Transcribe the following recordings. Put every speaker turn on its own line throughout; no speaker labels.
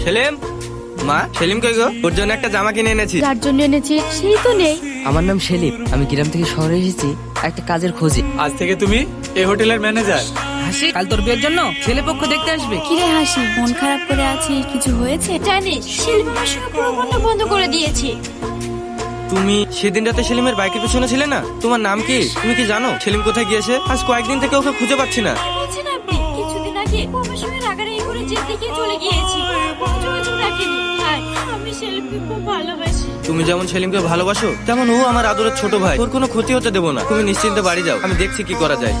সেলিম, মা সেলিম কই গো? ওর জন্য একটা জামা কিনে এনেছি।
যার জন্য এনেছি সেই তো নেই।
আমার নাম সেলিম, আমি গ্রাম থেকে শহরে এসেছি একটা কাজের খোঁজে।
আজ থেকে তুমি এই হোটেলের ম্যানেজার।
হাসি, কাল তোর বিয়ের জন্য ছেলে পক্ষ দেখতে আসবে।
কিরে হাসি, মন খারাপ করে আছিস? কিছু হয়েছে? জানিস সেলিম আমার সঙ্গে পুরো বন্ধ করে দিয়েছে।
তুমি সেদিন রাতে সেলিমের বাইকের পেছনে ছিলে না? তোমার নাম কি? তুমি কি জানো সেলিম কোথায় গিয়েছে? আজ কয়েকদিন থেকে ওকে খুঁজে পাচ্ছি না।
কি বলছেন আপনি? কিছুদিন আগে ও আমার সঙ্গে রাগারাগি করে জেল থেকে চলে গিয়েছি। কোনো যোগাযোগ রাখেনি। ভাই, আমি সেলিমকে খুব ভালোবাসি।
তুমি যেমন সেলিমকে ভালোবাসো তেমন ও আমার আদরের ছোট ভাই। ওর কোনো ক্ষতি হতে দেবো না। তুমি নিশ্চিন্তে বাড়ি যাও, আমি দেখছি কি করা যায়।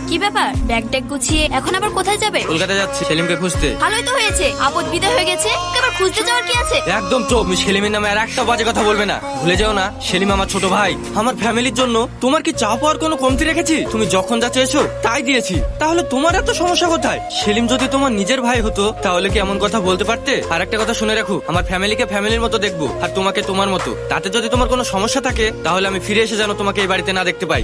কি ব্যাপার, ব্যাগ ট্যাগ গুছিয়ে এখন আবার কোথায় যাবে?
কলকাতা যাচ্ছি সেলিমকে খুঁজতে।
ভালোই তো হয়েছে, আপদ বিদায় হয়ে গেছে। ওকে আবার খুঁজতে যাওয়ার কি আছে?
একদম চুপ। তুমি সেলিমের নামে আর একটা বাজে কথা বলবে না। ভুলে যাও না সেলিম আমার ছোট ভাই। আমার ফ্যামিলির জন্য তোমার কি চা পাওয়ার কোনো কমতি রেখেছি? তুমি যখন যা চেয়েছো তাই দিয়েছি। তাহলে তোমার এত সমস্যা কোথায়? সেলিম যদি তোমার নিজের ভাই হতো তাহলে কি এমন কথা বলতে পারতে? আর একটা কথা শুনে রাখো, আমার ফ্যামিলিকে ফ্যামিলির মতো দেখবো আর তোমাকে তোমার মতো। তাতে যদি তোমার কোনো সমস্যা থাকে তাহলে আমি ফিরে এসে যেন তোমাকে এই বাড়িতে না দেখতে পাই।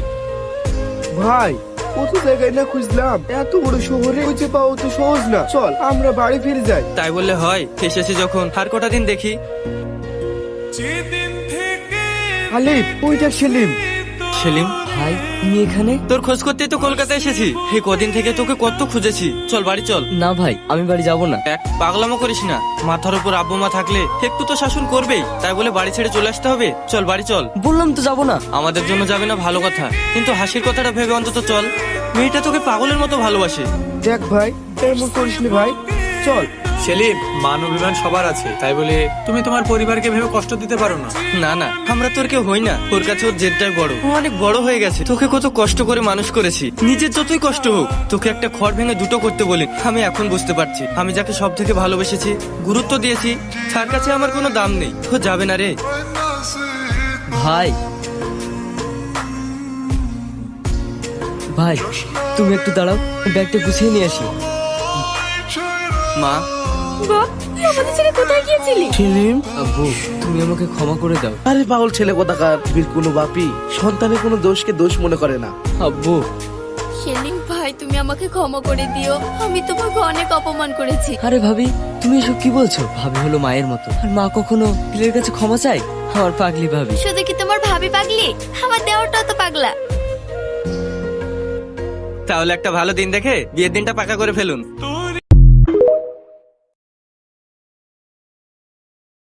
ভাই কত জায়গায় না খুঁজলাম, এত বড় শহরে খুঁজে পাওয়া তো সহজ না। চল আমরা বাড়ি ফিরে যাই।
তাই বললে হয়? এসেছি যখন আর কটা দিন দেখি।
আলিফ, ওই দেখ সেলিম।
সেলিম
ভাই, তুমি এখানে?
তোর খোঁজ করতেই তো কলকাতা এসেছি। এই কদিন থেকে তোকে কত খুঁজেছি। চল বাড়ি চল।
না ভাই, আমি বাড়ি যাব না।
এক পাগলামো করিস না। মাথার উপর আব্বু মা থাকলে একটু তো শাসন করবেই। তাই বলে বাড়ি ছেড়ে চলে আসতে হবে? চল বাড়ি চল।
বললাম তো যাব না।
আমাদের জন্য যাবে না ভালো কথা, কিন্তু হাসির কথাটা ভেবে অন্তত চল। মেয়েটা তোকে পাগলের মতো ভালোবাসে।
দেখ ভাই, এমন করিস নি ভাই, চল।
সেলিম, মান অভিমান সবার আছে, তাই বলে তুমি তোমার পরিবারকে ভেবে কষ্ট দিতে পারো না।
না না, আমরা তোর কেউ হই না। ওর কাছে ওর জেদটাই বড়। ও অনেক বড় হয়ে গেছে। তোকে কত কষ্ট করে মানুষ করেছি। নিজের যতই কষ্ট হোক তোকে একটা খড় ভেঙে দুটো করতে বলি। আমি এখন বুঝতে পারছি আমি যাকে সব থেকে ভালোবেসেছি, গুরুত্ব দিয়েছি, তার কাছে আমার কোনো দাম নেই। ও যাবে না রে।
ভাই, ভাই তুমি একটু দাঁড়াও, ব্যাগটা গুছিয়ে নিয়ে আসি।
মা,
বাপ, তুই আমাদের ছেড়ে কোথায় গিয়েছিলি?
সেলিম,
আব্বু, তুমি আমাকে ক্ষমা করে দাও।
আরে পাগল ছেলে কোথাকার। পৃথিবীর কোনো বাপই সন্তানের কোনো দোষকে দোষ মনে করে না।
আব্বু,
সেলিম ভাই, তুমি আমাকে ক্ষমা করে দিও। আমি তোমাকে অনেক অপমান করেছি।
আরে ভাবি, তুমি এসব কি বলছো? ভাবি হলো মায়ের মতো, আর মা কখনো ছেলের কাছে ক্ষমা চায়? আমার পাগলি ভাবি।
শুধু কি তোমার ভাবি পাগলি? আমার দেওরটাও তো পাগলা।
তাহলে একটা ভালো দিন দেখে বিয়ের দিনটা পাকা করে ফেলুন।